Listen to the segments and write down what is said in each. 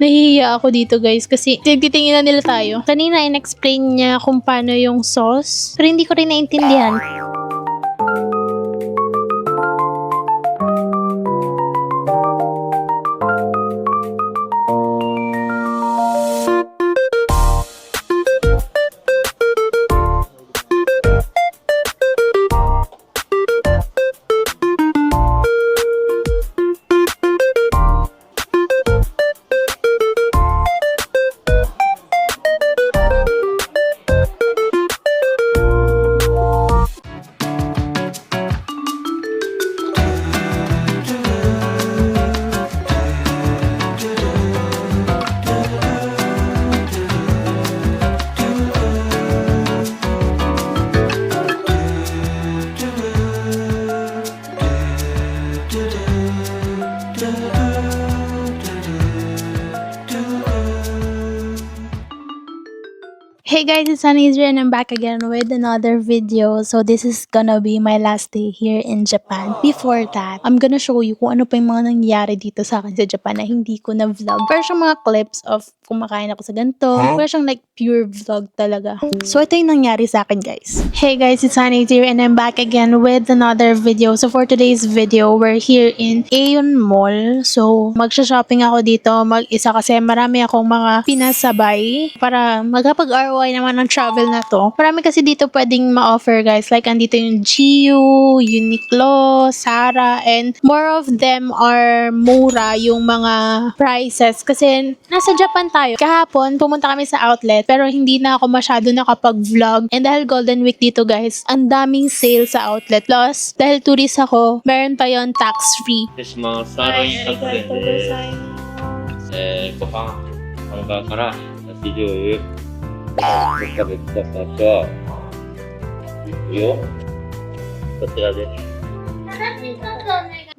Nahihiya ako dito guys kasi titingin na nila tayo. Kanina in-explain niya kung paano yung sauce. Pero hindi ko rin naintindihan. Hey guys, it's Sunny here and I'm back again with another video. So this is gonna be my last day here in Japan. Before that, I'm gonna show you kung ano pa yung mga nangyari dito sa akin sa Japan na hindi ko na-vlog. Pero siyang mga clips of kumakain ako sa ganito. Pero siyang like pure vlog talaga. So ito yung nangyari sa akin guys. Hey guys, it's Sunny here and I'm back again with another video. So for today's video, we're here in Aeon Mall. So magsha-shopping ako dito mag-isa kasi marami akong mga pinasabay para magkapag-ROI naman ng travel na to. Marami kasi dito pwedeng ma-offer guys. Like andito yung GU, Uniqlo, Zara, and more of them are mura yung mga prices. Kasi nasa Japan tayo. Kahapon, pumunta kami sa outlet pero hindi na ako masyado nakapag-vlog. And dahil Golden Week dito guys, ang daming sale sa outlet. Plus, dahil tourist ako, meron pa yon tax-free. 失礼します。サーロインカツレで、ご飯、ハンバーガーから、だし醤油、キャベツとかと、いいよ。こちらです。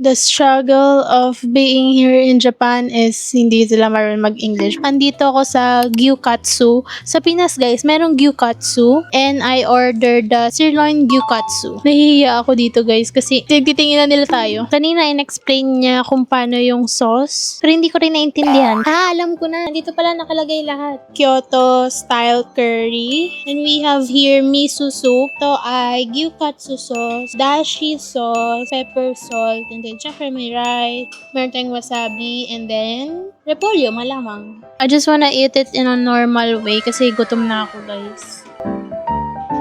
The struggle of being here in Japan is hindi sila marunong mag-English. Andito ako sa Gyukatsu. Sa Pinas guys, merong Gyukatsu and I ordered the sirloin Gyukatsu. Nahihiya ako dito guys kasi titingin na nila tayo. Kanina in-explain niya kung paano yung sauce. Pero hindi ko rin naintindihan. Alam ko na. Dito pala nakalagay lahat. Kyoto style curry. And we have here miso soup. Ito ay Gyukatsu sauce, dashi sauce, pepper salt, and then syempre may rice, meron tayong wasabi, and then repolyo, malamang. I just wanna eat it in a normal way kasi gutom na ako, guys.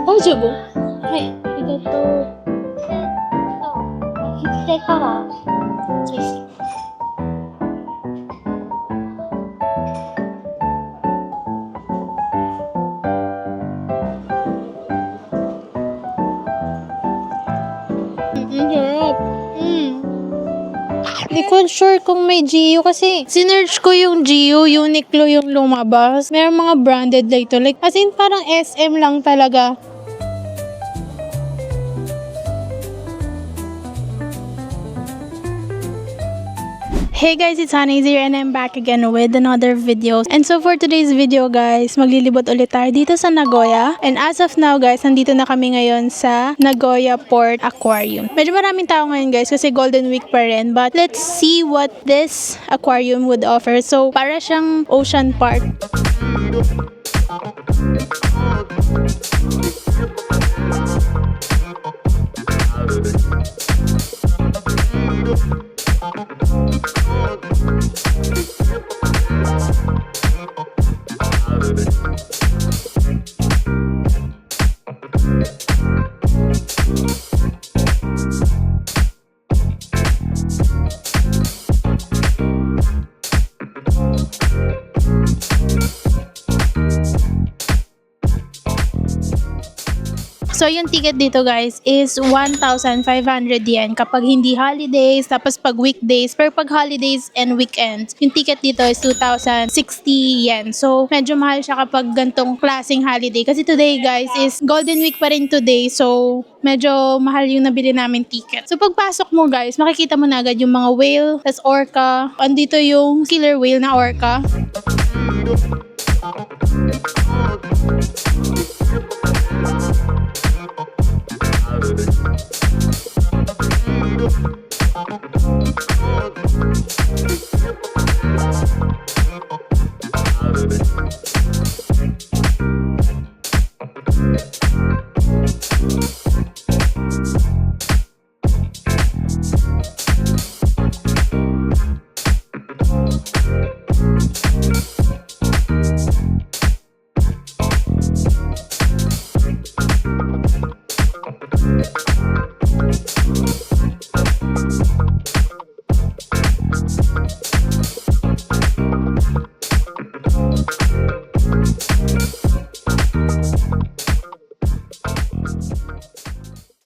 Oh, Jobo? Hey, arigato. してから Hindi ko sure kung may GU kasi sinearch ko yung GU, Uniqlo yung lumabas. Merong mga branded like to. Like, as in parang SM lang talaga. Hey guys, it's Hanay here and I'm back again with another video. And so for today's video guys, maglilibot ulit tayo dito sa Nagoya. And as of now guys, nandito na kami ngayon sa Nagoya Port Aquarium. Medyo maraming tao ngayon guys kasi Golden Week pa rin. But let's see what this aquarium would offer. So para siyang ocean park. So, yung ticket dito guys is 1,500 yen kapag hindi holidays, tapos pag weekdays. Pero pag holidays and weekends, yung ticket dito is 2,060 yen. So, medyo mahal siya kapag gantong klaseng holiday. Kasi today guys is Golden Week pa rin today. So, medyo mahal yung nabili namin ticket. So, pagpasok mo guys, makikita mo na agad yung mga whale, tas orca. Andito yung killer whale na orca.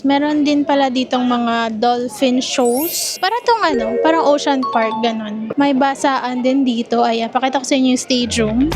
Meron din pala ditong mga dolphin shows. Para tong ano, parang Ocean Park, ganun. May basaan din dito. Ayan, pakita ko sa inyo yung stage room.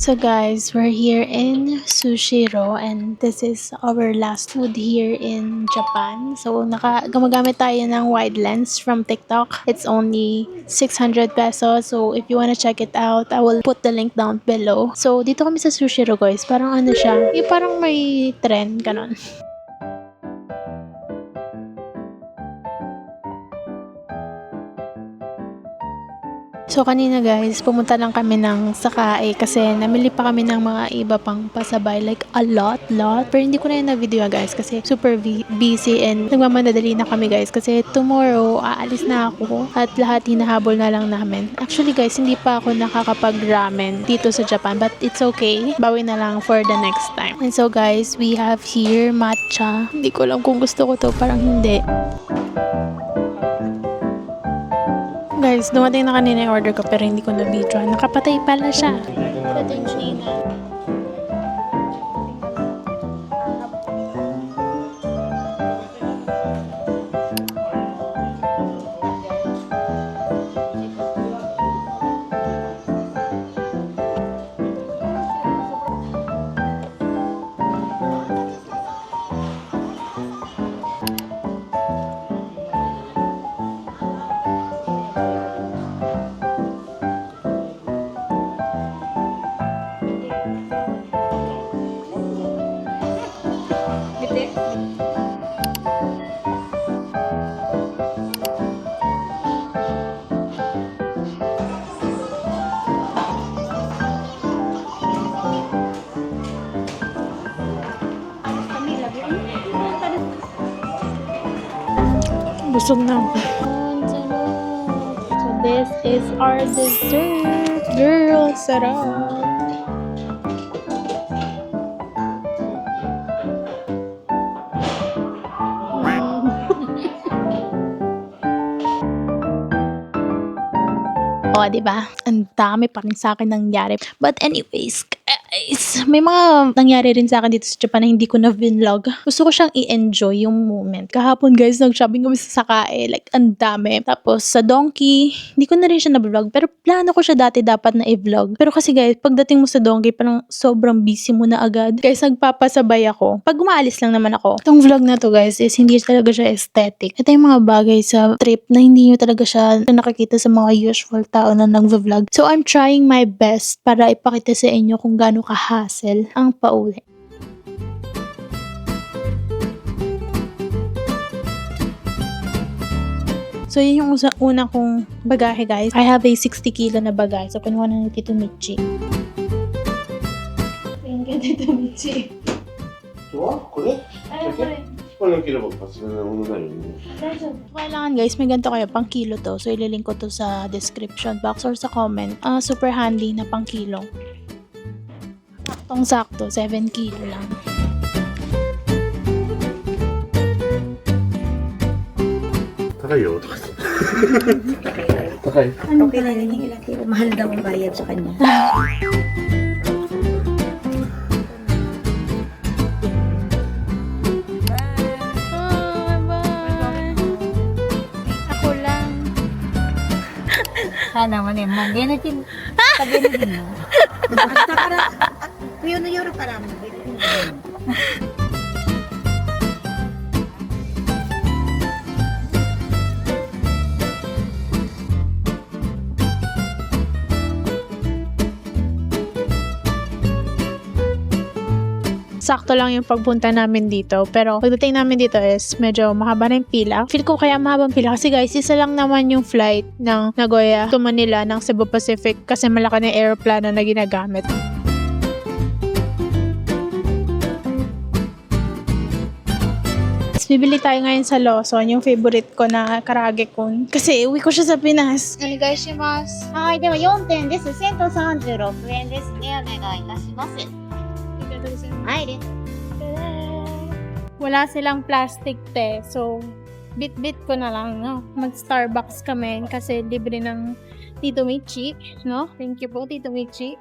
So guys, we're here in Sushiro and this is our last food here in Japan. So gumagamit tayo ng wide lens from TikTok. It's only 600 pesos. So if you wanna check it out, I will put the link down below. So dito kami sa Sushiro guys. Parang ano siya, yung parang may trend ganon. So kanina guys, pumunta lang kami ng Sakae kasi namili pa kami ng mga iba pang pasabay, like a lot. Pero hindi ko na yun na video guys kasi super busy and nagmamadali na kami guys kasi tomorrow aalis na ako at lahat hinahabol na lang namin. Actually guys, hindi pa ako nakakapag-ramen dito sa Japan but it's okay. Bawi na lang for the next time. And so guys, we have here matcha. Hindi ko alam kung gusto ko to, parang hindi. Guys, dumating na kanina yung order ko pero hindi ko na-video. Nakapatay pala siya. Ito yung China. Busog na ako. So this is our dessert. Girl, sarap. O, diba? Ang dami pa rin sa akin nangyari. But anyways, guys, may mga nangyari rin sa akin dito sa Japan na hindi ko na vlog. Gusto ko siyang i-enjoy yung moment. Kahapon guys, nag-shopping kami sa Sakae. Like, ang dami. Tapos sa Donkey, hindi ko na rin siya na-vlog. Pero plano ko siya dati dapat na i-vlog. Pero kasi guys, pagdating mo sa Donkey, parang sobrang busy mo na agad. Guys, nagpapasabay ako. Pag umaalis lang naman ako. Itong vlog na to guys, is hindi talaga siya aesthetic. Ito yung mga bagay sa trip na hindi nyo talaga siya nakikita sa mga usual tao na nag-vlog. So, I'm trying my best para ipakita sa inyo kung gaano ka-hassle ang pauwi. So, yun yung una kong bagahe, guys. I have a 60 kilo na bagahe. So, kinuha na ni Tito Michi. Thank you, Tito Michi. これ Ay, ako rin. これの切ればさすがなものないよね。 Kailangan guys, may ganito kayo, pang kilo to. So, ililink ko to sa description box or sa comment. Super handy na pang kilo. Saktong-sakto, 7 kilo lang. Takay yo. Takay. Okay na rin yung ilang kilo. Mahal daw ang bayad sa kanya. Ako lang. Sana mo naman. Yan natin. Sabi na din mo. Basta para. Yun na yun para mo. Sakto lang yung pagpunta namin dito. Pero pagdating namin dito is medyo mahaba na yung pila. Feel ko kaya mahabang pila kasi guys, isa lang naman yung flight ng Nagoya to Manila ng Cebu Pacific kasi malaki na aeroplano na ginagamit. Bibili tayo ngayon sa Lawson, yung favorite ko na karage kun. Kasi uwi ko siya sa Pinas. お願いします。はい、では4点です。1036円ですね。お願いいたします。はい、です Wala silang plastic te. So, bit-bit ko na lang, no? Mag-Starbucks kami kasi libre ng Tito Michi, no? Thank you po, Tito Michi.